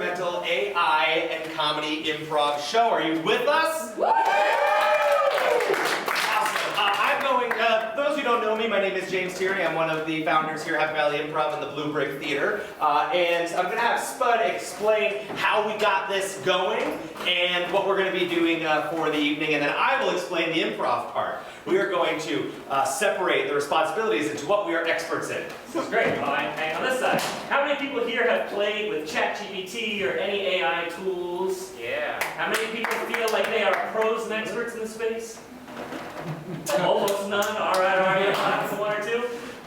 experimental AI and comedy improv show. Are you with us? Those who don't know me, my name is James Tierney. I'm one of the founders here at Happy Valley Improv and the Blue Brick Theater. And I'm going to have Spud explain how we got this going and what we're going to be doing for the evening. And then I will explain the improv part. We are going to separate the responsibilities into what we are experts in. This is great. Well, hang on this side. How many people here have played with ChatGPT or any AI tools? Yeah. How many people feel like they are pros and experts in the space? Almost none. All right. One or two.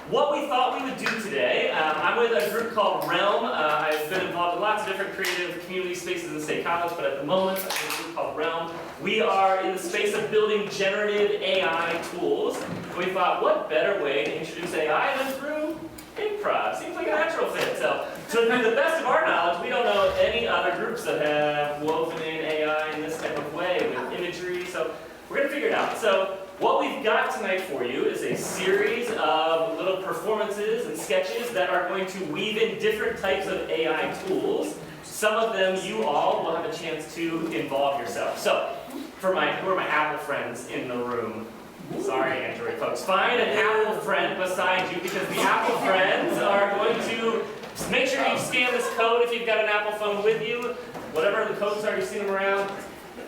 What we thought we would do today, I'm with a group called Realm. I've been involved in lots of different creative community spaces in State College, but at the moment, I'm with a group called Realm. We are in the space of building generative AI tools. We thought, what better way to introduce AI than through improv? Seems like a natural fit. So to the best of our knowledge, we don't know any other groups that have woven in AI in this type of way with imagery. So we're going to figure it out. So what we've got tonight for you is a series of little performances and sketches that are going to weave in different types of AI tools. Some of them you all will have a chance to involve yourself. So, who are my Apple friends in the room? Sorry, Android folks. Find an Apple friend beside you because the Apple friends are going to make sure you scan this code if you've got an Apple phone with you. Whatever the codes are, you've seen them around.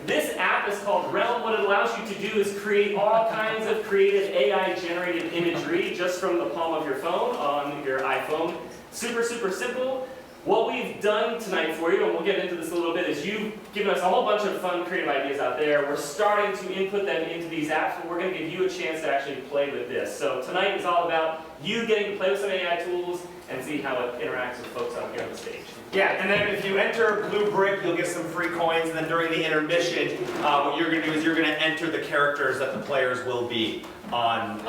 This app is called Realm. What it allows you to do is create all kinds of creative AI-generated imagery just from the palm of your phone on your iPhone. Super, super simple. What we've done tonight for you, and we'll get into this a little bit, is you've given us a whole bunch of fun creative ideas out there. We're starting to input them into these apps, but we're going to give you a chance to actually play with this. So tonight is all about you getting to play with some AI tools and see how it interacts with folks out here on the stage. Yeah, and then if you enter Blue Brick, you'll get some free coins, and then during the intermission, what you're going to do is you're going to enter the characters that the players will be on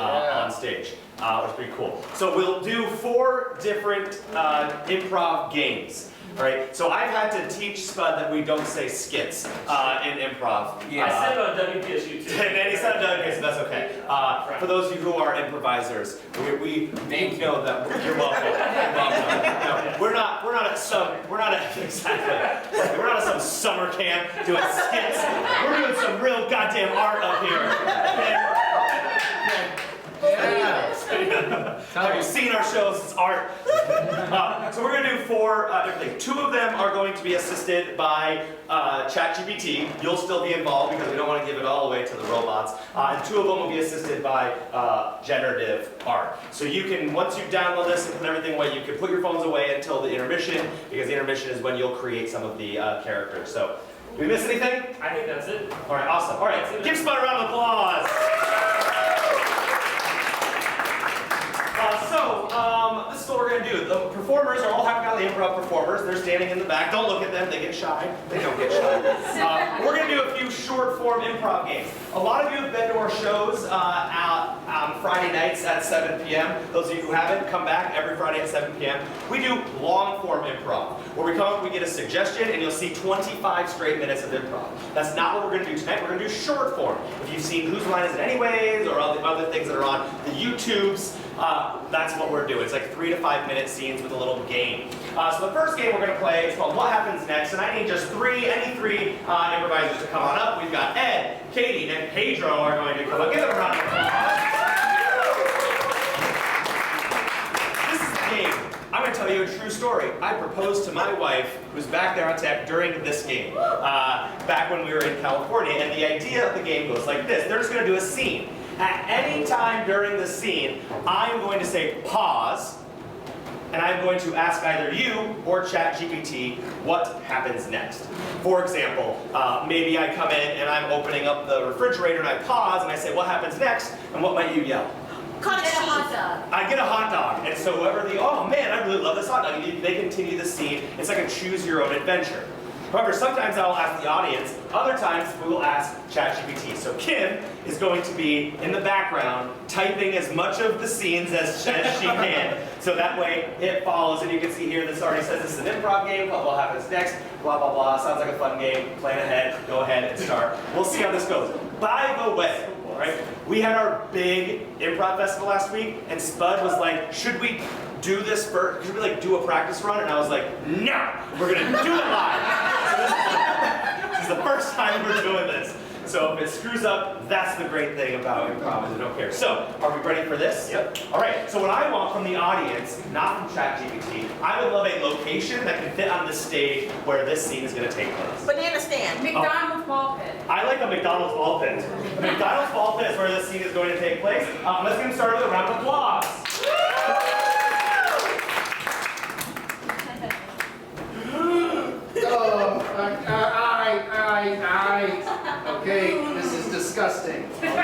stage, which is pretty cool. So we'll do 4 different improv games. Right, so I've had to teach Spud that we don't say skits in improv. Yeah. I said it on WPSU too. And he said it on WPSU, that's okay. For those of you who are improvisers, we know that you're welcome. No, we're not at some summer camp doing skits. We're doing some real goddamn art up here. Have you seen our shows? It's art. So we're going to do 4 different things. 2 of them are going to be assisted by ChatGPT. You'll still be involved because we don't want to give it all away to the robots. And 2 of them will be assisted by generative art. So you can, once you download this and put everything away, you can put your phones away until the intermission, because the intermission is when you'll create some of the characters. So, did we miss anything? I think that's it. All right, awesome. All right, give Spud a round of applause. This is what we're going to do. The performers are all Happy Valley Improv performers. They're standing in the back. Don't look at them. They get shy. They don't get shy. We're going to do a few short-form improv games. A lot of you have been to our shows on Friday nights at 7 p.m. Those of you who haven't, come back every Friday at 7 p.m. We do long-form improv, where we come up, we get a suggestion, and you'll see 25 straight minutes of improv. That's not what we're going to do tonight. We're going to do short-form. If you've seen Whose Line Is It Anyways, or all the other things that are on the YouTubes, that's what we're doing. It's like 3 to 5 minute scenes with a little game. So the first game we're going to play is called What Happens Next, and I need just any three improvisers to come on up. We've got Ed, Katie, and Pedro are going to come up. Give them a round of applause. This is the game. I'm going to tell you a true story. I proposed to my wife, who's back there on tech, during this game, back when we were in California, and the idea of the game goes like this. They're just going to do a scene. At any time during the scene, I'm going to say pause, and I'm going to ask either you or ChatGPT what happens next. For example, maybe I come in and I'm opening up the refrigerator and I pause and I say, what happens next? And what might you yell? Get a hot dog. I get a hot dog. And so whoever oh man, I really love this hot dog. They continue the scene. It's like a choose your own adventure. However, sometimes I'll ask the audience, other times we will ask ChatGPT. So Kim is going to be in the background typing as much of the scenes as she can. So that way it follows, and you can see here this already says this is an improv game, what happens next, blah, blah, blah. Sounds like a fun game, plan ahead, go ahead and start. We'll see how this goes. By the way, right, we had our big improv festival last week, and Spud was like, should we do this first. Could we like do a practice run? And I was like, no, we're gonna do it live. So this is the first time we're doing this. So if it screws up, that's the great thing about improv, is I don't care. So, are we ready for this? Yep. All right, so what I want from the audience, not from ChatGPT, I would love a location that can fit on the stage where this scene is going to take place. Banana stand. McDonald's ball pit. I like a McDonald's ball pit. A McDonald's ball pit is where this scene is going to take place. Let's get started with a round of applause. Okay, this is disgusting. Okay. Do you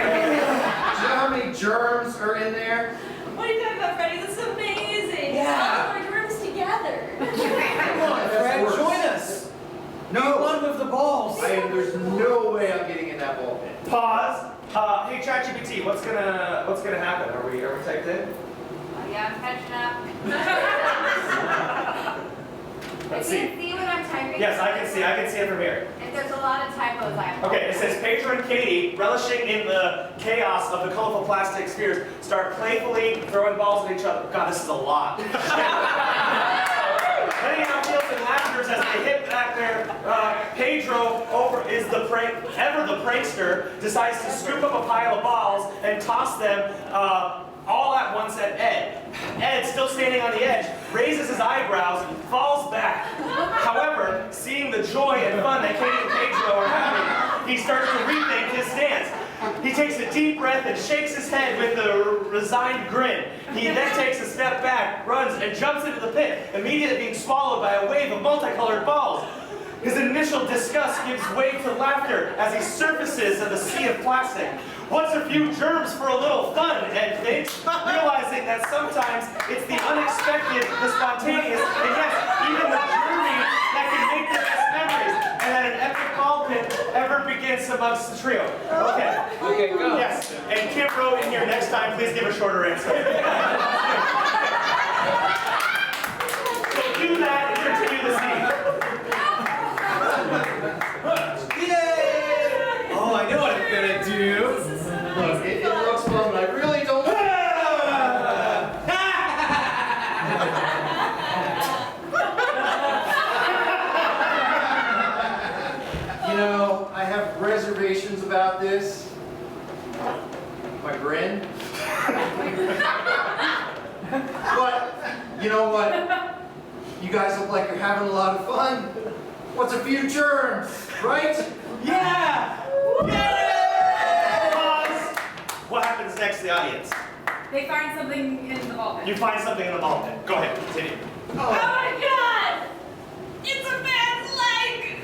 know how many germs are in there? What are you talking about, Freddie? This is amazing. Yeah. All of our germs together. Come on, Fred, join us. No. One with the balls. There's no way I'm getting in that ball pit. Pause. Hey ChatGPT, what's gonna happen? Are we typed in? Yeah, I'm catching up. Let's Can see. you see what I'm typing? Yes, I can see it from here. If there's a lot of typos, I Okay, it says Pedro and Katie, relishing in the chaos of the colorful plastic spheres, start playfully throwing balls at each other. God, this is a lot. Letting out peals and laughters as they hit back there. Pedro, is the prankster, decides to scoop up a pile of balls and toss them all at once at Ed. Ed, still standing on the edge, raises his eyebrows and falls back. However, seeing the joy and fun that Katie and Pedro are having, he starts to rethink his stance. He takes a deep breath and shakes his head with a resigned grin. He then takes a step back, runs, and jumps into the pit, immediately being swallowed by a wave of multicolored balls. His initial disgust gives way to laughter as he surfaces in the sea of plastic. What's a few germs for a little fun, Ed thinks, realizing that sometimes it's the unexpected, the spontaneous, and yes, even the journey that can make the best memories, and that an epic ball pit ever begins amongst the trio. Okay. Okay, go. Yes, and Kim wrote in here, next time, please give a shorter answer. So do that and continue the scene. Yay! Oh, I know what I'm gonna do. Look, it looks fun, but I really don't. You know, I have reservations about this. My grin. But, you know what? You guys look like you're having a lot of fun. What's a few germs, right? Yeah! Yay! Pause. What happens next to the audience? They find something in the ball pit. You find something in the ball pit. Go ahead, continue. Oh my god! It's a man's leg!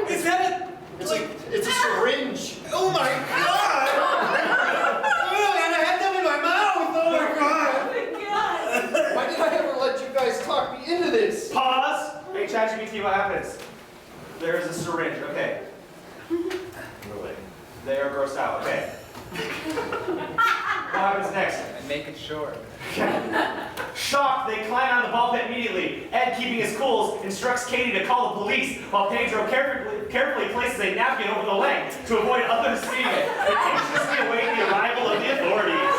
Is that It's a syringe. Oh my god! Oh, and I had them in my mouth! Oh my god! Oh my god! Why did I ever let you guys talk me into this? Pause. Hey, ChatGPT, what happens? There's a syringe. Okay. Really? They are grossed out. Okay. What happens next? And make it short. Shocked, they climb on the ball pit immediately. Ed, keeping his cool, instructs Katie to call the police, while Pedro carefully places a napkin over the leg to avoid others seeing it. They anxiously await the arrival of the authorities.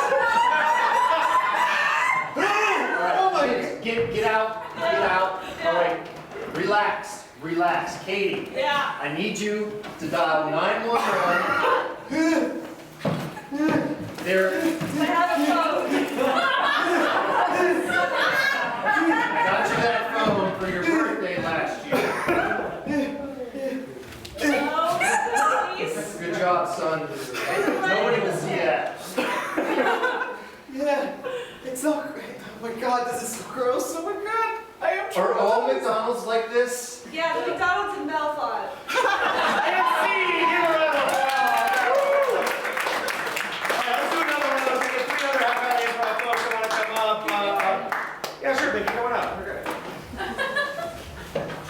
Oh my God. Get out. Get out. All right. Relax. Relax. Katie. Yeah. I need you to dial 911. There. I have a phone. I got you that phone for your birthday last year. Oh, please. Good job, son. Nobody will see that. Yeah, it's so great. Oh my god, this is so gross. Oh my god, I am Are all McDonald's like this? Yeah, the McDonald's in Belfont. And see, give her a round of applause. All right, let's do another one of those. We get 3 other half-hour improv folks that want to come up. Yeah, sure, Vicky, come on up. We're good.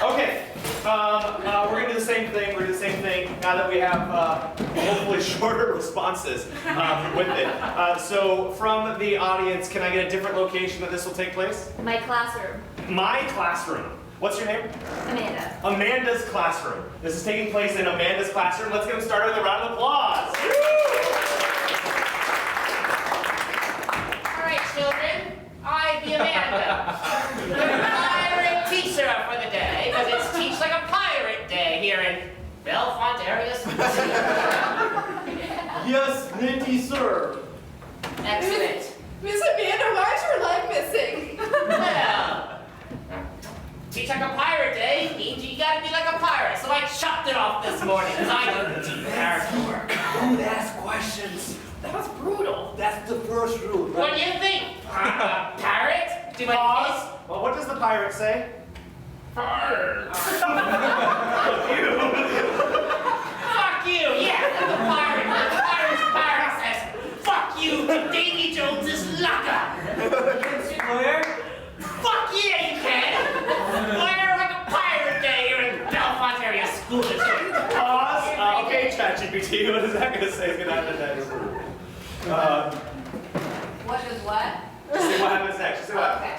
Okay. We're gonna do the same thing. We're gonna do the same thing now that we have hopefully shorter responses with it. So from the audience, can I get a different location that this will take place? My classroom. My classroom. What's your name? Amanda. Amanda's classroom. This is taking place in Amanda's classroom. Let's get them started with a round of applause. All right, might be Amanda. The pirate teacher for the day, because it's Teach Like a Pirate Day here in Belfont area. Yes, Minty, sir. Excellent. Miss Amanda, why is your leg missing? Well, Teach Like a Pirate Day means you gotta be like a pirate, so I chopped it off this morning, because I don't do character work. Don't ask questions. That was brutal. That's the first rule, right? What do you think? Parrot? Do I Pause. Well, what does the pirate say? Fuck you! Yeah, the pirate. The pirate says, fuck you, Davy Jones's locker. Where? Fuck yeah, you can! Fire like a pirate day here in Belfont area school district. Pause. Okay, ChatGPT, what is that going to say? It's going to happen next. What is what? See what happens next. Say what? Okay.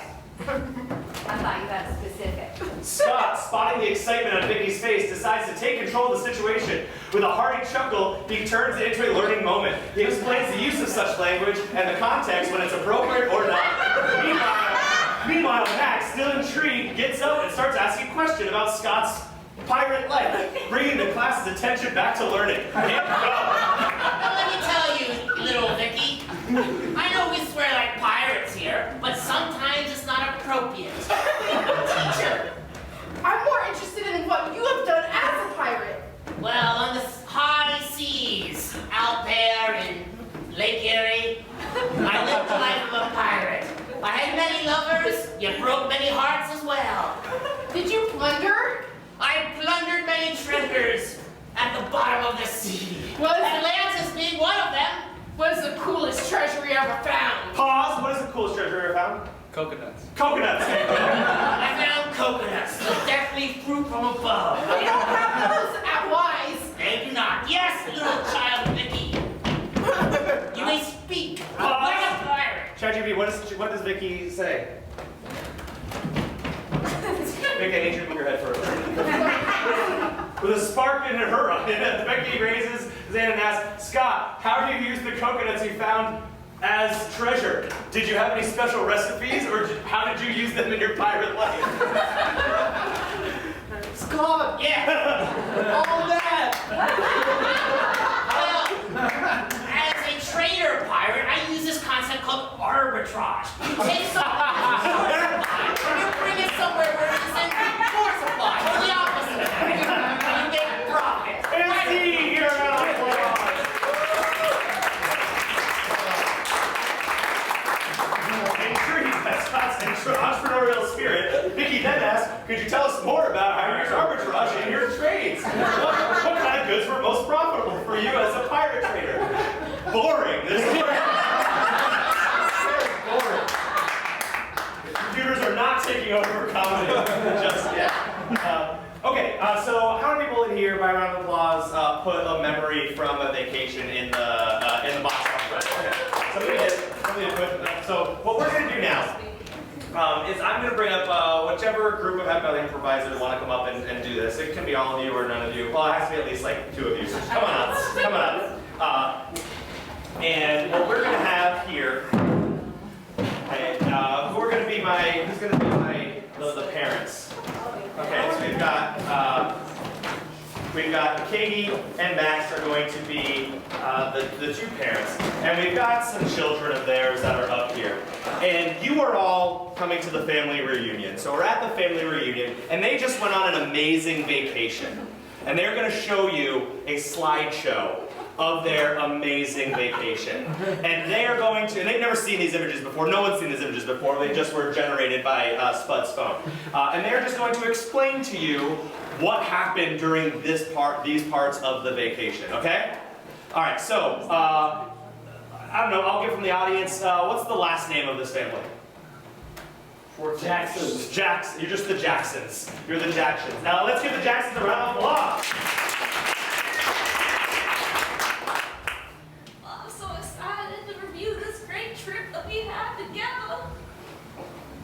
I thought you got specific. Scott, spotting the excitement on Vicky's face, decides to take control of the situation. With a hearty chuckle, he turns it into a learning moment. He explains the use of such language and the context when it's appropriate or not. Meanwhile, Max, still intrigued, gets up and starts asking a question about Scott's pirate life, bringing the class's attention back to learning. And go. Now let me tell you, little Vicky, I know we swear like pirates here, but sometimes it's not appropriate. Teacher, I'm more interested in what you have done as a pirate. well, on the high seas, out there in Lake Erie, I lived the life of a pirate. I had many lovers, you broke many hearts as well. Did you plunder? I plundered many treasures at the bottom of the sea. Was- Atlantis being one of them. What is the coolest treasure you ever found? Pause. What is the coolest treasure you ever found? Coconuts. Coconuts. I found coconuts, the deathly fruit from above. We don't have those at Wise. They do not. Yes, little child Vicky. You may speak. Pause. Like a pirate. ChatGPT, what does Vicky say? Vicky, I need you to move your head further. With a spark in her eye, Becky raises his hand and asks, Scott, how do you use the coconuts you found as treasure? Did you have any special recipes, or how did you use them in your pirate life? Scott! Yeah. All that! Well, as a trader pirate, I use this concept called arbitrage. You take something that's short supply, and you bring it somewhere where it's in more supply, or the opposite of that. And you make profit. And see, here an applause. Intrigued by Scott's entrepreneurial spirit, Vicky then asks, could you tell us more about how you use arbitrage in your trades? What kind of goods were most profitable for you as a pirate trader? Boring. This is boring. Computers are not taking over comedy just yet. Okay, so how many people in here, by round of applause, put a memory from a vacation in the box office? Okay. Somebody did put. So what we're going to do now is I'm going to bring up whichever group of Happy Valley improvisers want to come up and do this. It can be all of you or none of you. Well, it has to be at least like 2 of you. So just come on up. Come on up. And what we're going to have here, okay, who's going to be the parents? Okay, so we've got Katie and Max are going to be the 2 parents, and we've got some children of theirs that are up here. And you are all coming to the family reunion. So we're at the family reunion, and they just went on an amazing vacation. And they're going to show you a slideshow of their amazing vacation. And they are going to, and they've never seen these images before, no one's seen these images before, they just were generated by Spud's phone. And they're just going to explain to you what happened during these parts of the vacation, okay? All right, so, I don't know, I'll get from the audience, what's the last name of this family? Jacksons. Jackson. You're just the Jacksons. You're the Jacksons. Now let's give the Jacksons a round of applause. I'm so excited to review this great trip that we had together.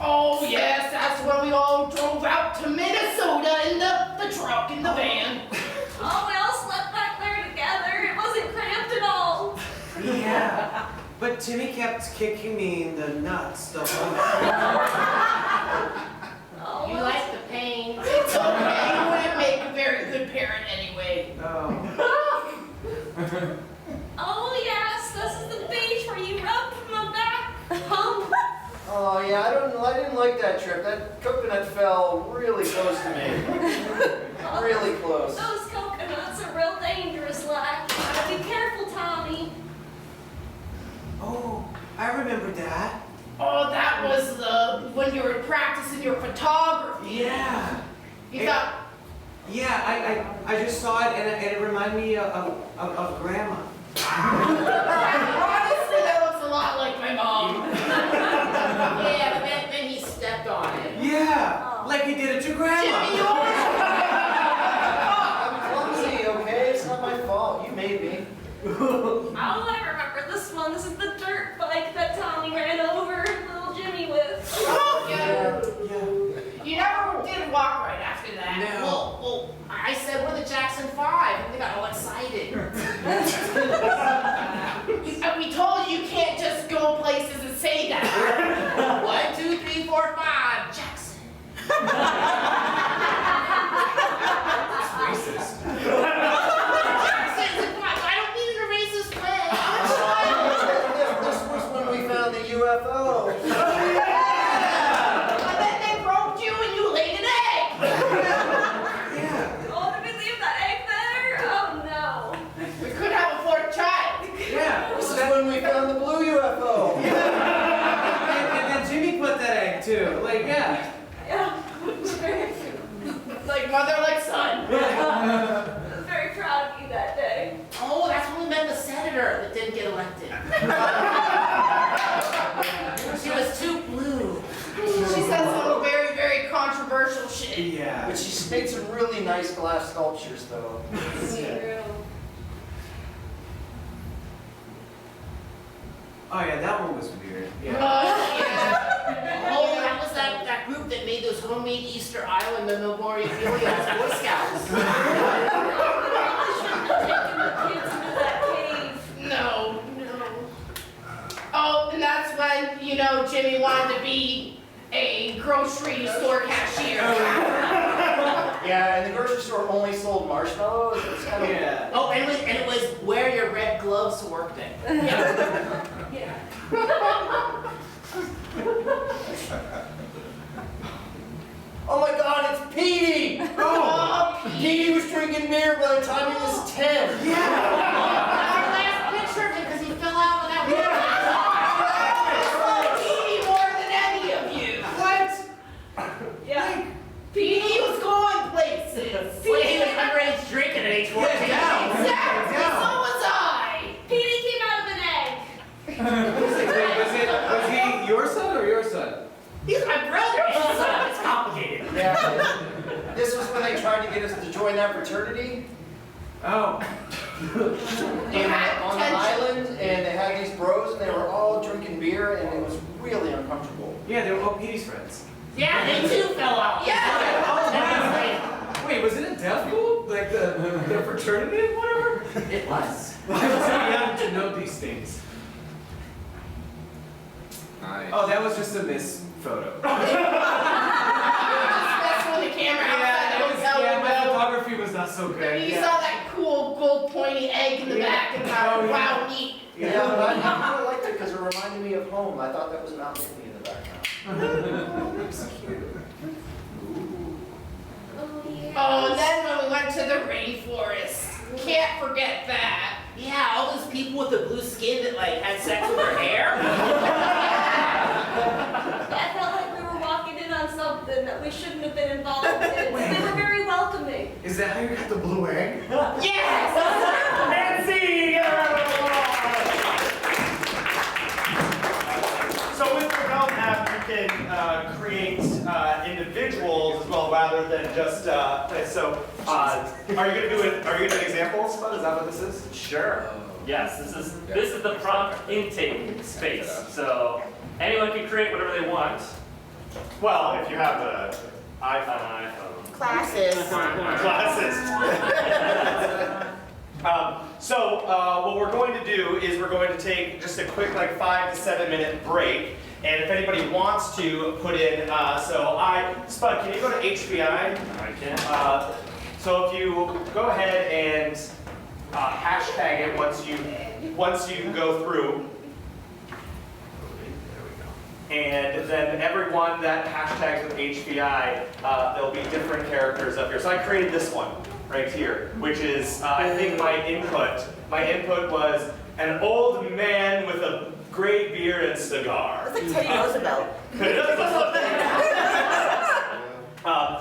Oh yes, that's when we all drove out to Minnesota in the truck, in the van. Oh, we all slept back there together. It wasn't cramped at all. Yeah, but Timmy kept kicking me in the nuts the whole night. Oh, You well, like the pain. It's okay. You wouldn't make a very good parent anyway. Oh. oh yes, this is the beach where you rub my back. Oh yeah, I didn't like that trip. That coconut fell really close to me. Really close. Those coconuts are real dangerous, like. Be careful, Tommy. Oh, I remember that. Oh, that was when you were practicing your photography. Yeah. You got. Yeah, I just saw it and it reminded me of Grandma. Honestly, that looks a lot like my mom. Yeah, but then he stepped on it. Yeah, like he did it to Grandma. Jimmy, yours. I'm clumsy, okay? It's not my fault. You made me. Oh, I remember this one. This is the dirt bike that Tommy ran over little Jimmy with. Oh, yeah. Yeah. You never did walk right after that. No. Well, I said we're the Jackson 5, and they got all excited. We told you can't just go places and say that. 1, 2, 3, 4, 5, Jackson. Racist. Jackson, come on, I don't mean in a racist way. This was when we found the UFO. And then they broke you and you laid an egg. Yeah. Oh, did we leave that egg there? Oh no. We could have a fourth child. Yeah. This is when we found the blue UFO. And then Jimmy put that egg too. Like, yeah. Yeah. Like mother, like son. I was very proud of you that day. Oh, that's when we met the senator that didn't get elected. She was too blue. She said some very, very controversial shit. Yeah. But she's made some really nice glass sculptures, though. Oh yeah, that one was weird. Yeah. Yeah. Oh, that was that group that made those homemade Easter Island memorabilia for Boy Scouts. Taking the kids into that cave. No. Oh, and that's when, Jimmy wanted to be a grocery store cashier. Yeah, and the grocery store only sold marshmallows. It's kind of Yeah. Oh, and it was wear your red gloves to work day. Yeah. Oh my God, it's Petey! Oh, Petey was drinking beer by the time he was 10. Our last picture of him because he fell out of that Petey more than any of you. What? Yeah. Petey was going places. When he was underage drinking at age 14. Exactly, Yeah. so was I. Petey came out of an egg. Was he your son or your son? He's my brother. It's complicated. Yeah. This was when they tried to get us to join that fraternity. Oh. And on the island, and they had these bros, and they were all drinking beer, and it was really uncomfortable. Yeah, they were all Petey's friends. Yeah, they too fell out. Yeah. Oh, wow. Wait, was it a deaf school? Like the fraternity or whatever? It was. I was too young to know these things. Nice. Oh, that was just a miss photo. That's when the camera outside the hotel my window. photography was not so good. You Yeah. saw that cool gold pointy egg in the back and thought, Oh, yeah. wow, neat. Yeah, but I really liked it because it reminded me of home. I thought that was Mount Whitney in the background. That's cute. Oh yeah. Oh, and then when we went to the rainforest. Can't forget that. Yeah, all those people with the blue skin that like had sex with their hair. I felt like we were walking in on something that we shouldn't have been involved in. They were very welcoming. Is that how you got the blue egg? Yes! Nancy! So with the Realm app, you can create individuals as well, rather than just. Are you gonna do it? Are you gonna do examples? Is that what this is? Sure. Yes, this is the prompt intake space. So anyone can create whatever they want Well, if you have the on an iPhone. Classes. classes. What we're going to do is we're going to take just a quick 5 to 7 minute break. And if anybody wants to put in, Spud, can you go to HBI? I can. So if you go ahead and hashtag it once you go through. And then everyone that hashtags with HBI, there'll be different characters up here. So I created this one right here, which is, I think my input. My input was an old man with a gray beard and cigar. It's like Teddy Roosevelt.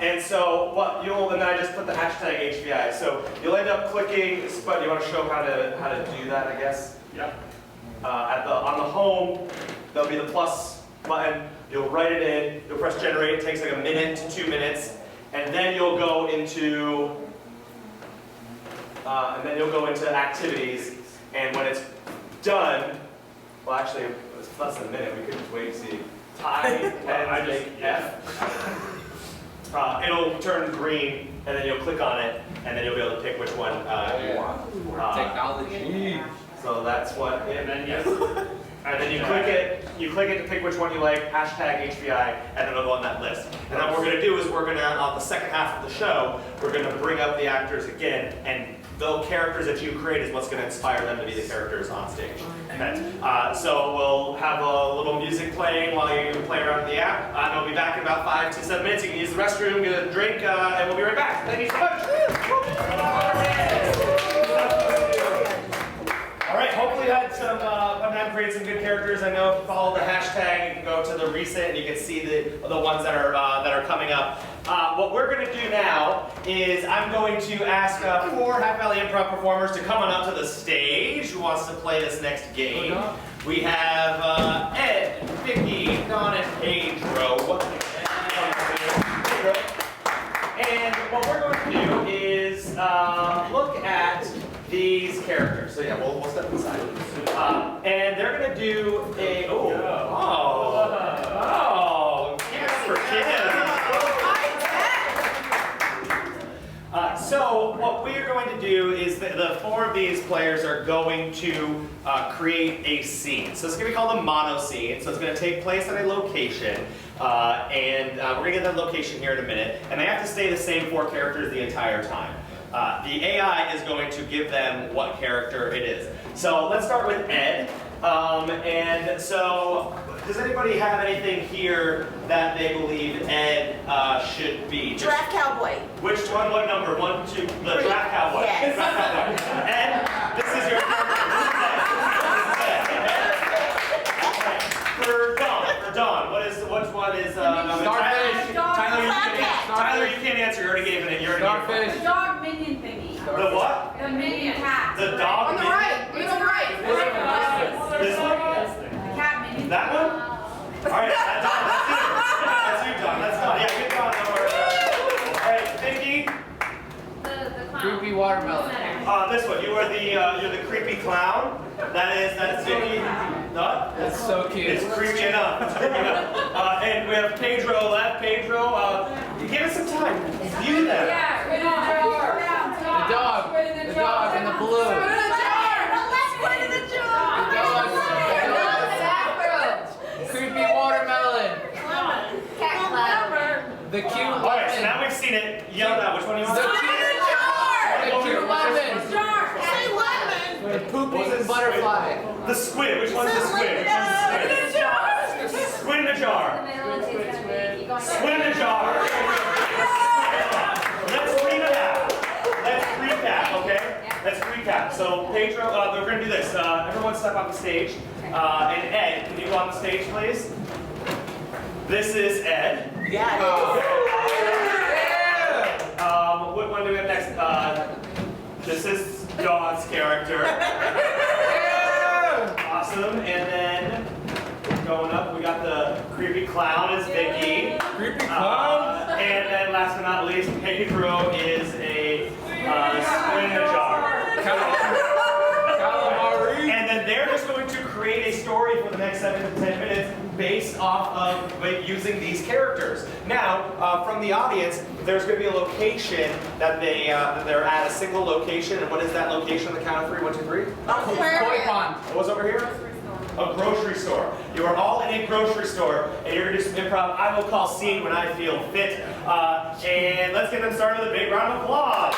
And so and I just put the hashtag HBI. So you'll end up clicking, Spud, you want to show how to do that, I guess? Yep. On the home, there'll be the plus button. You'll write it in, you'll press generate, it takes like a minute to 2 minutes, and then you'll go into activities, and when it's done, well actually it's less than a minute, we could just wait and see. Tie, pen, make F. It'll turn green, and then you'll click on it, and then you'll be able to pick which one you want. Technology. So that's what it, And then yes. and then you click it to pick which one you like, hashtag HBI, and then it'll go on that list. And then what we're gonna do is on the second half of the show, we're gonna bring up the actors again, and the characters that you create is what's gonna inspire them to be the characters on stage. Okay. So we'll have a little music playing while you play around with the app. And we'll be back in about 5 to 7 minutes. You can use the restroom, get a drink, and we'll be right back. Thank you so much. All right, hopefully you had some, I've created some good characters. I know if you follow the hashtag, you can go to the recent and you can see the ones that are coming up. What we're going to do now is I'm going to ask 4 Half Valley Improv performers to come on up to the stage who wants to play this next game. We have Ed, Vicky, Don, and Pedro. And what we're going to do is look at these characters. So yeah, we'll step inside. And they're going to do a, kids for kids. So what we're going to do is the 4 of these players are going to create a scene. So it's going to be called a mono scene. So it's going to take place at a location. We're going to get that location here in a minute. And they have to stay the same 4 characters the entire time. The AI is going to give them what character it is. So let's start with Ed. And so, does anybody have anything here that they believe Ed should be? Giraffe cowboy. Which one? What number? 1, 2. The giraffe cowboy. Yes. Giraffe cowboy. Ed, this is your character. For Dawn, which one is? Starfish. Tyler, you can't answer. You already gave it. Starfish. The dog minion thingy. The what? The minion cat. The dog. On the right. On the right. This one? The cat minion. That one? All right, that's Don. That's you, Don. That's Don. Yeah, good Don. Don't worry. All right, Vicky. The clown. Creepy watermelon. This one. You're the creepy clown. That's Vicky. No? That's so cute. It's creepy enough. It's creepy enough. And we have Pedro left. Pedro, give us some time. You them. Yeah, right on. The dog. The dog and the balloon. The left part of the Creepy watermelon. Cat clown. The cute All right, so lemon. now we've seen it. Yell out. Which one do you want? The cute lemon. Say lemon. The pooping butterfly. The squid. Which one's the squid? Which one's the squid? Squid in a jar. Squid in a jar. Let's recap, okay? Let's recap. So Pedro, we're gonna do this. Everyone step on the stage. And Ed, can you go on the stage, please? This is Ed. Yeah. What one do we have next? This is Dawn's character. Awesome. And then going up, we got the creepy clown is Vicky. Creepy clown. And then last but not least, Pedro is a squid in a jar. Calamari. And then they're just going to create a story for the next 7 to 10 minutes based off of using these characters. Now, from the audience, there's going to be a location that they're at, a single location. And what is that location on the count of 3? 1, 2, 3? Koi pond. What's over here? A grocery store. You are all in a grocery store, and you're going to do some improv. I will call scene when I feel fit. And let's get them started with a big round of applause.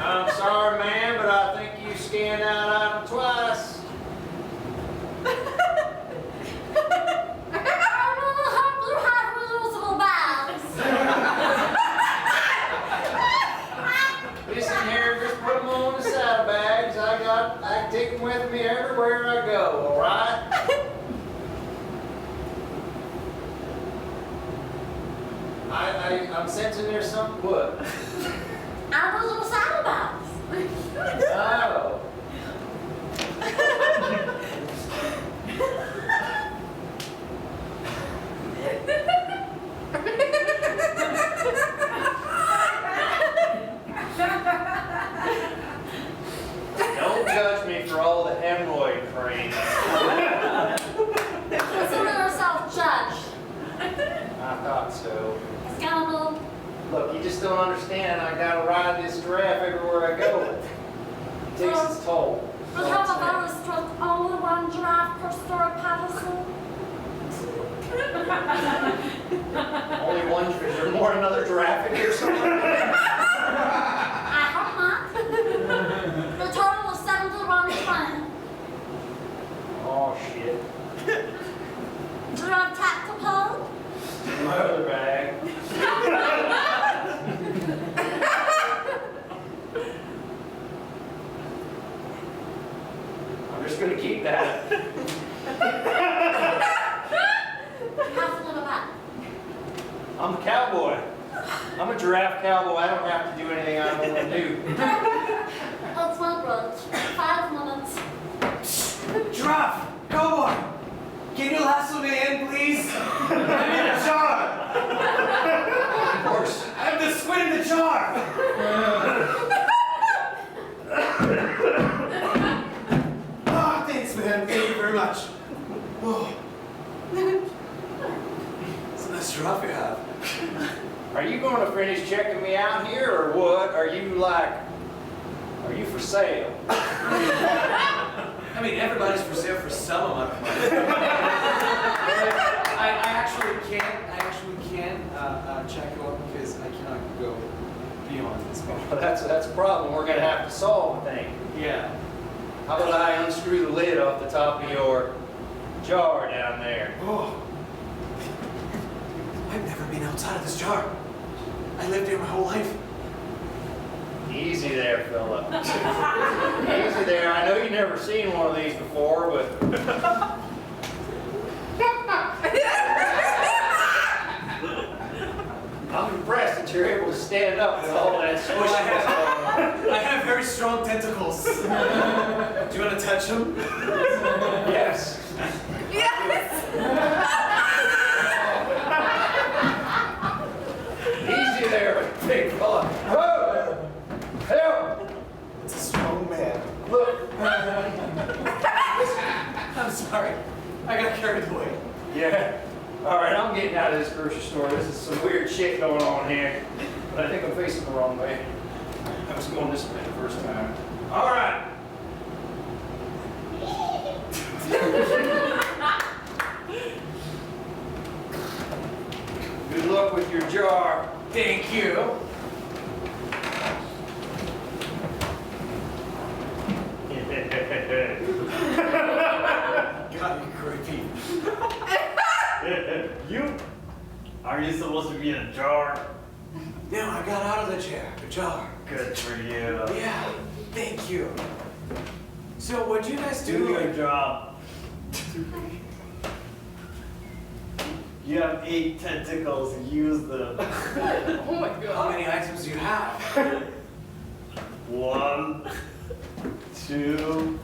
I'm sorry, man, but I think you scanned out item twice. Listen here, just put them on the saddlebags. I take them with me everywhere I go, all right? I'm sensing there's something. What? Are those little saddlebags? Oh. Don't judge me for all the hemorrhoid cream. Consider yourself judged. I thought so. Scandal. Look, you just don't understand. I gotta ride this giraffe everywhere I go. It takes its toll. We have a very strict only one giraffe per store, Patterson. Only one. Is there more than another giraffe in here somewhere? I hope not. The total was 71.20. Oh shit. Do you have tactical? My other bag. I'm just gonna keep that. How's it about? I'm a cowboy. I'm a giraffe cowboy. I don't have to do anything I don't want to do. That's my brunch. 5 minutes. Giraffe! Cowboy! Can you lasso me in, please? I'm in a jar! Of course. I have the squid in the jar! Ah, thanks, man. Thank you very much. Oh. It's a nice giraffe you have. Are you going to finish checking me out here, or what? Are you for sale? I mean, everybody's for sale for some amount of money. I actually can't check you out because I cannot go beyond this point. Well, that's a problem we're going to have to solve, I think. Yeah. How about I unscrew the lid off the top of your jar down there? Oh. I've never been outside of this jar. I lived here my whole life. Easy there, fella. Easy there. I know you've never seen one of these before, but... I'm impressed that you're able to stand up with all that squish. I have very strong tentacles. Do you want to touch them? Yes. Easy there, big fella. Whoa! Help! It's a strong man. Look. I'm sorry. I got carried away. Yeah. All right, I'm getting out of this grocery store. This is some weird shit going on here. But I think I'm facing the wrong way. I was going this way the first time. All right. Good luck with your jar. Thank you. God, you creepy. You? Are you supposed to be in a jar? No, I got out of the jar. Good for you. Yeah, thank you. So what'd you guys do? Do your job. You have 8 tentacles, use them. Oh my How god. many items do you have? 1, 2,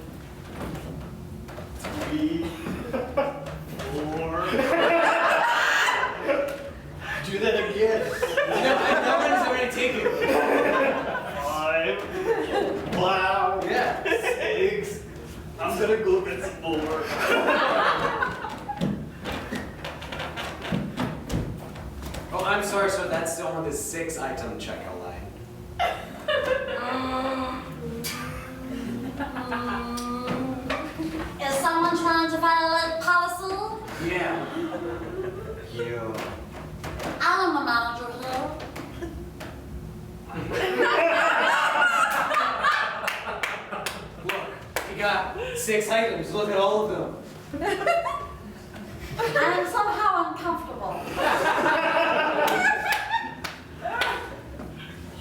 3, 4, more. Do that again. No one's already taken. 5. Wow. Yeah. 6. I'm gonna go get some more. Oh, I'm sorry, sir. That's still on the 6-item checkout line. Is someone trying to violate policy? Yeah. You. I'm a manager here. Look, you got 6 items. Look at all of them. I'm somehow uncomfortable.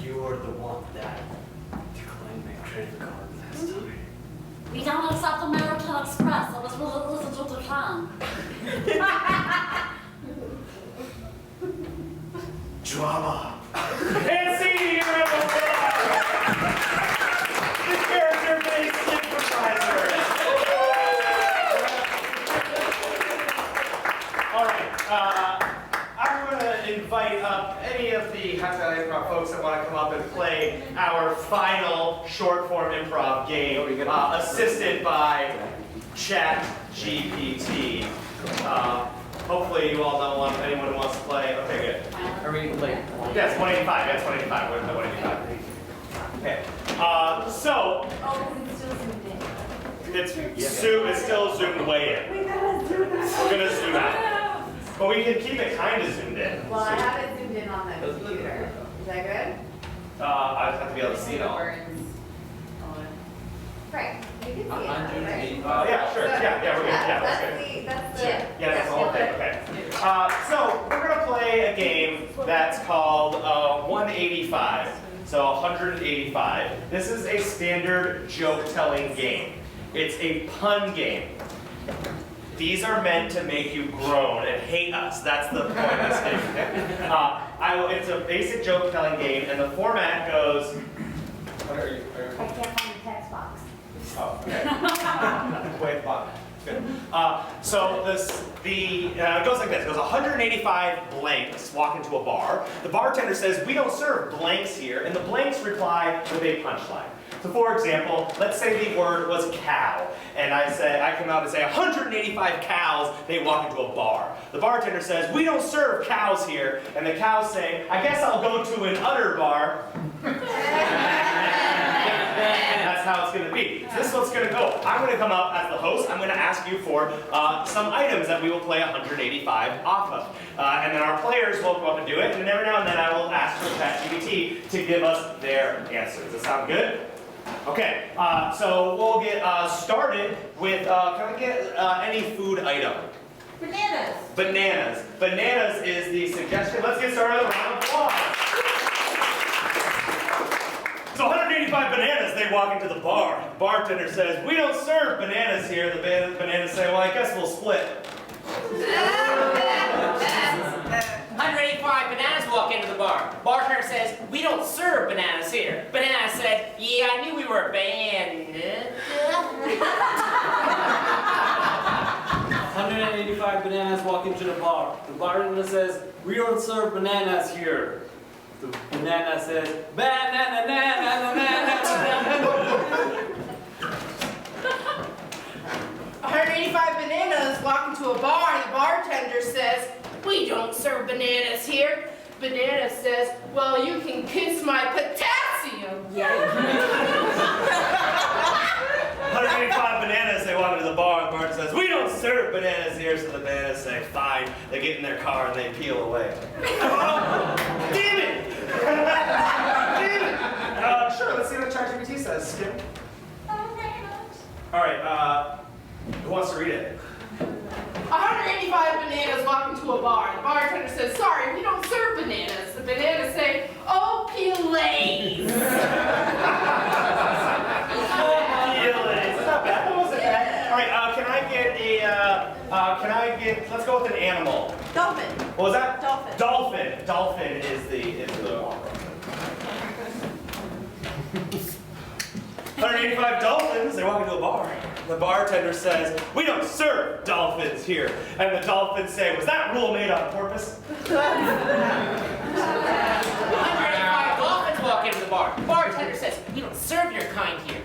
You were the one that declined my credit card last time. We don't accept American Express. It was really easy to decline. Drama. And see here at the bar, the character-based improviser. All right, I'm going to invite up any of the Hashtag Improv folks that want to come up and play our final short-form improv game, assisted by ChatGPT. Hopefully you all know anyone who wants to play. Okay, good. Are we like? Yes, 185. Yes, 185. What is that? 185. Okay. So Oh, it's still zoomed in. it's still zoomed way in. We gotta zoom out. We're gonna zoom out, but we can keep it kind of zoomed in. Well, I have it zoomed in on the computer. Is that good? I just have to be able to see it all. Right. You can see it, right? 185. Yeah, sure. Yeah, we're good. Yeah, that's good. That's the. Yeah, that's the whole thing. Okay. So we're gonna play a game that's called 185. So 185. This is a standard joke-telling game. It's a pun game. These are meant to make you groan and hate us. That's the point of this game. It's a basic joke-telling game, and the format goes. What are you? I can't find the text box. Oh, okay. Way at the bottom. Good. So it goes like this. It goes 185 blanks walk into a bar. The bartender says, "We don't serve blanks here," and the blanks reply with a punchline. So for example, let's say the word was cow, and I come out and say 185 cows, they walk into a bar. The bartender says, "We don't serve cows here," and the cows say, "I guess I'll go to an udder bar." That's how it's going to be. So this is what's going to go. I'm going to come up as the host. I'm going to ask you for some items that we will play 185 off of. And then our players will go up and do it. And every now and then I will ask for ChatGPT to give us their answers. Does that sound good? Okay, so we'll get started with, can I get any food item? Bananas. Bananas. Bananas is the suggestion. Let's get started with a round of applause. So 185 bananas, they walk into the bar. The bartender says, "We don't serve bananas here." The bananas say, "Well, I guess we'll split." 185 bananas walk into the bar. Bartender says, "We don't serve bananas here." Banana said, "Yeah, I knew we were a band." 185 bananas walk into the bar. The bartender says, "We don't serve bananas here." The banana says, "Banana, banana, banana, banana." 185 bananas walk into a bar. The bartender says, "We don't serve bananas here." Banana says, "Well, you can kiss my potassium." 185 bananas, they walk into the bar. The bartender says, "We don't serve bananas here." So the bananas say, "Fine." They get in their car and they peel away. Damn it! Damn it! Sure, let's see what ChatGPT says. Skip. All right, who wants to read it? 185 bananas walk into a bar. The bartender says, "Sorry, we don't serve bananas." The bananas say, "Oh, please." That's not bad. That wasn't bad. All right, let's go with an animal. Dolphin. What was that? Dolphin. Dolphin. Dolphin is the 185 dolphins, they walk into a bar. The bartender says, we don't serve dolphins here. And the dolphins say, was that rule made on purpose? 185 dolphins walk into the bar. The bartender says, we don't serve your kind here.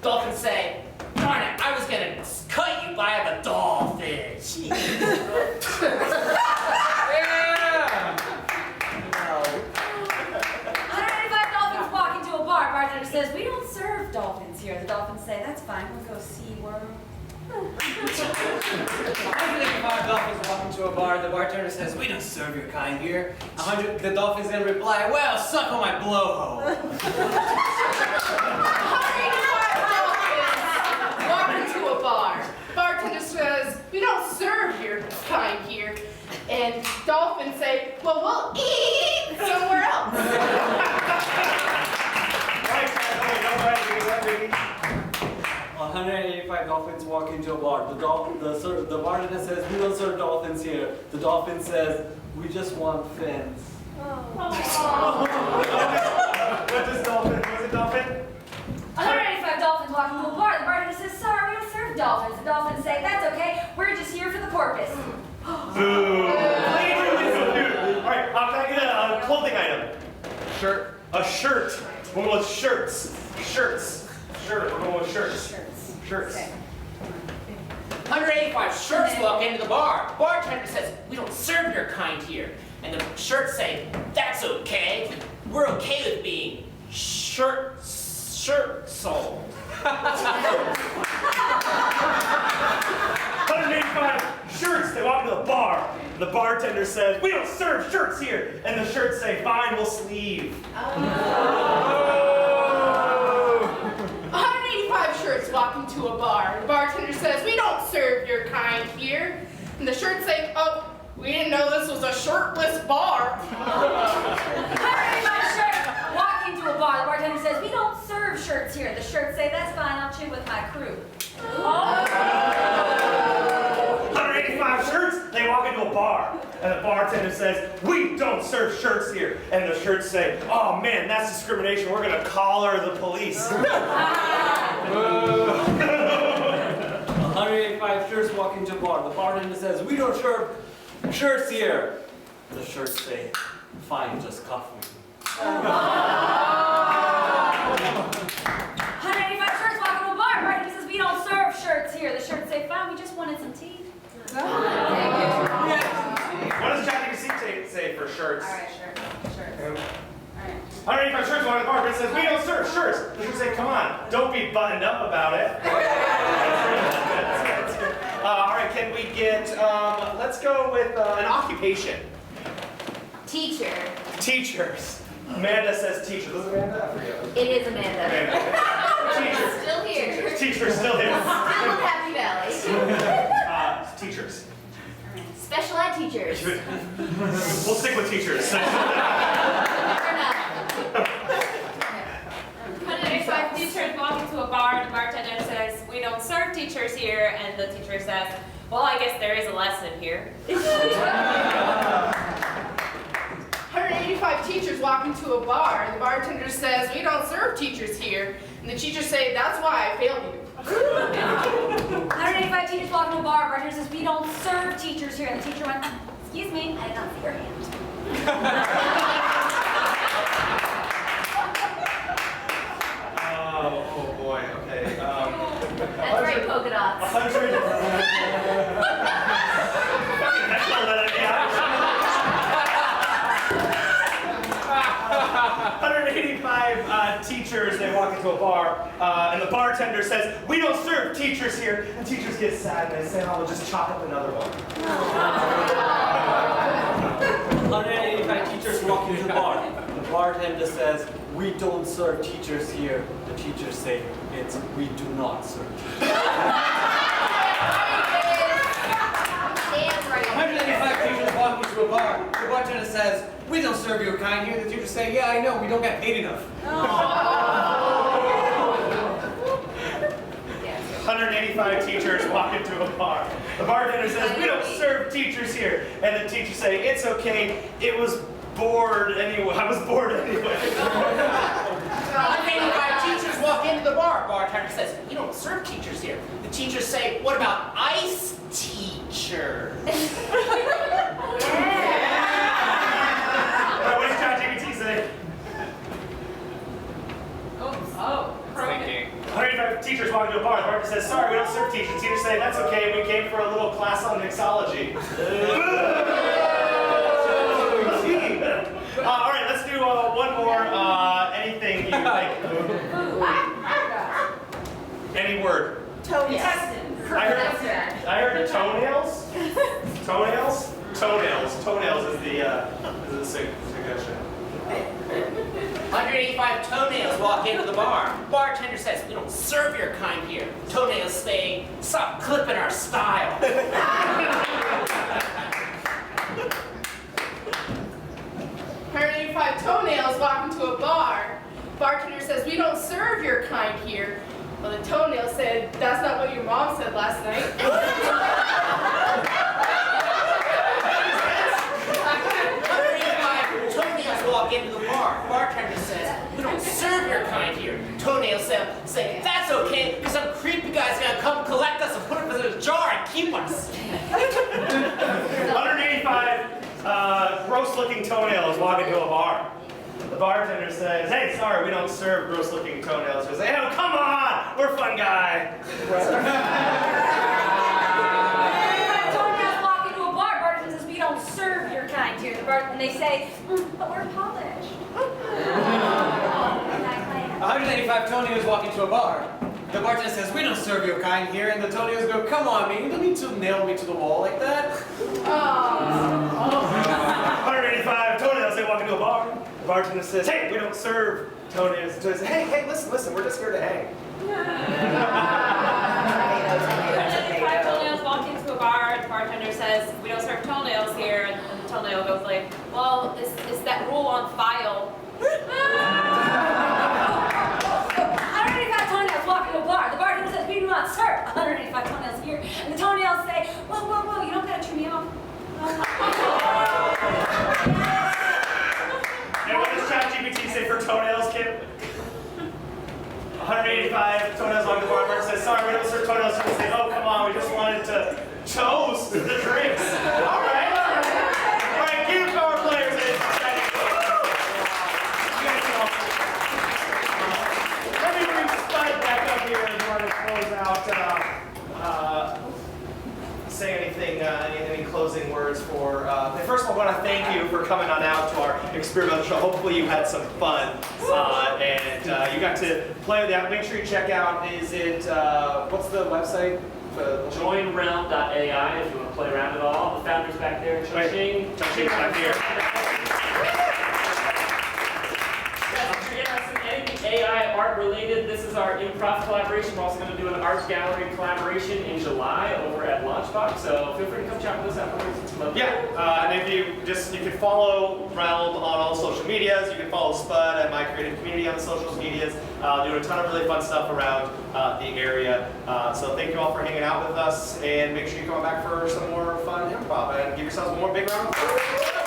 Dolphins say, darn it, I was gonna cut you, but I have a dolphin. Yeah! 185 dolphins walk into a bar. Bartender says, we don't serve dolphins here. The dolphins say, that's fine, we'll go SeaWorld. 185 dolphins walk into a bar. The bartender says, we don't serve your kind here. The dolphins then reply, well, suck on my blowhole. 185 dolphins walk into a bar. Bartender says, we don't serve your kind here. And dolphins say, well, we'll eat somewhere else. Right, all right, 185 dolphins walk into a bar. The bartender says, we don't serve dolphins here. The dolphin says, we just want fins. What does dolphin, what's a dolphin? 185 dolphins walk into a bar. The bartender says, sorry, we don't serve dolphins. The dolphins say, that's okay, we're just here for the porpoise. Boo! All right, can I get a clothing item? Shirt. A shirt. We're going with shirts. Shirts. Shirt. We're going with shirts. Shirts. 185 shirts walk into the bar. Bartender says, we don't serve your kind here. And the shirts say, that's okay. We're okay with being shirt sold. 185 shirts. They walk into the bar. The bartender says, we don't serve shirts here. And the shirts say, fine, we'll sleeve. 185 shirts walk into a bar. The bartender says, we don't serve your kind here. And the shirts say, oh, we didn't know this was a shirtless bar. 185 shirts walk into a bar. The bartender says, we don't serve shirts here. The shirts say, that's fine, I'll chill with my crew. 185 shirts. They walk into a bar. And the bartender says, we don't serve shirts here. And the shirts say, oh man, that's discrimination. We're going to collar the police. 185 shirts walk into a bar. The bartender says, we don't serve shirts here. The shirts say, fine, just cuff me. 185 shirts walk into a bar. The bartender says, we don't serve shirts here. The shirts say, fine, we just wanted some tea. What does ChatGPT say for shirts? All right, sure. Sure. 185 shirts walk into the bar, but it says, we don't serve shirts. The shirts say, come on, don't be buttoned up about it. That's good. All right, can we get, let's go with an occupation. Teacher. Teachers. Amanda says teacher. Is it Amanda? I forget. It is Amanda. Amanda. Teachers. Still here. Teachers still here. Still in Happy Valley. Teachers. Special ed teachers. We'll stick with teachers. Fair enough. 185 teachers walk into a bar and the bartender says, we don't serve teachers here, and the teacher says, well, I guess there is a lesson here. 185 teachers walk into a bar, and the bartender says, we don't serve teachers here. And the teachers say, that's why I failed you. 185 teachers walk into a bar. Bartender says, we don't serve teachers here. And the teacher went, excuse me, I did not see your hand. Oh boy, okay. That's right, polka dots. 185 teachers, they walk into a bar, and the bartender says, we don't serve teachers here. And teachers get sad, and they say, oh, we'll just chalk up another one. 185 teachers walk into the bar. The bartender says, we don't serve teachers here. The teachers say, it's we do not serve teachers. 185 teachers walk into a bar. The bartender says, we don't serve your kind here. The teachers say, yeah, I know, we don't get paid enough. 185 teachers walk into a bar. The bartender says, we don't serve teachers here. And the teachers say, it's okay, it was bored anyway. I was bored anyway. 185 teachers walk into the bar. Bartender says, we don't serve teachers here. The teachers say, what about ice teacher? What does ChatGPT say? Oh, Thinking. 185 teachers walk into a bar. The bartender says, sorry, we don't serve teachers. Teachers say, that's okay, we came for a little class on mixology. All right, let's do one more. Anything you like. Any word. Toenails. I heard toenails. Toenails. Toenails. Toenails is the suggestion. 185 toenails walk into the bar. Bartender says, we don't serve your kind here. Toenails say, stop clipping our style. 185 toenails walk into a bar. Bartender says, we don't serve your kind here. Well, the toenail said, that's not what your mom said last night. 185 toenails walk into the bar. Bartender says, we don't serve your kind here. Toenails say, that's okay, because some creepy guy's gonna come collect us and put us in a jar and keep us. 185 gross-looking toenails walk into a bar. The bartender says, hey, sorry, we don't serve gross-looking toenails. He says, hey, oh, come on, we're a fun guy. Toenails walk into a bar. Bartender says, we don't serve your kind here. And they say, but we're polished. 185 toenails walk into a bar. The bartender says, we don't serve your kind here. And the toenails go, come on, man, you don't need to nail me to the wall like that. 185 toenails, they walk into a bar. The bartender says, hey, we don't serve toenails. So he says, hey, listen, we're just here to hang. 185 toenails walk into a bar. The bartender says, we don't serve toenails here. And the toenail goes like, well, is that rule on file? 185 toenails walk into a bar. The bartender says, we do not serve 185 toenails here. And the toenails say, whoa, you don't gotta trim me off. And what does ChatGPT say for toenails, Kim? 185 toenails along the bar. Bartender says, sorry, we don't serve toenails. So they say, oh, come on, we just wanted to toast the drinks. All right. All right, give our players a let me bring Spud back up here in order to close out. Say anything, any closing words for, first of all, I want to thank you for coming on out to our experimental show. Hopefully you had some fun, and you got to play with that. Make sure you check out, is it, what's the website? Joinrealm.ai if you want to play around at all. The founder's back there. Ching. Ching back here. Anything AI art related, this is our improv collaboration. We're also going to do an art gallery collaboration in July over at Launchbox, so feel free to come chat with us afterwards. It's lovely. Yeah, and if you can follow Realm on all social medias. You can follow Spud at My Creative Community on the social medias. Doing a ton of really fun stuff around the area. So thank you all for hanging out with us, and make sure you come back for some more fun improv and give yourselves one more big round of applause.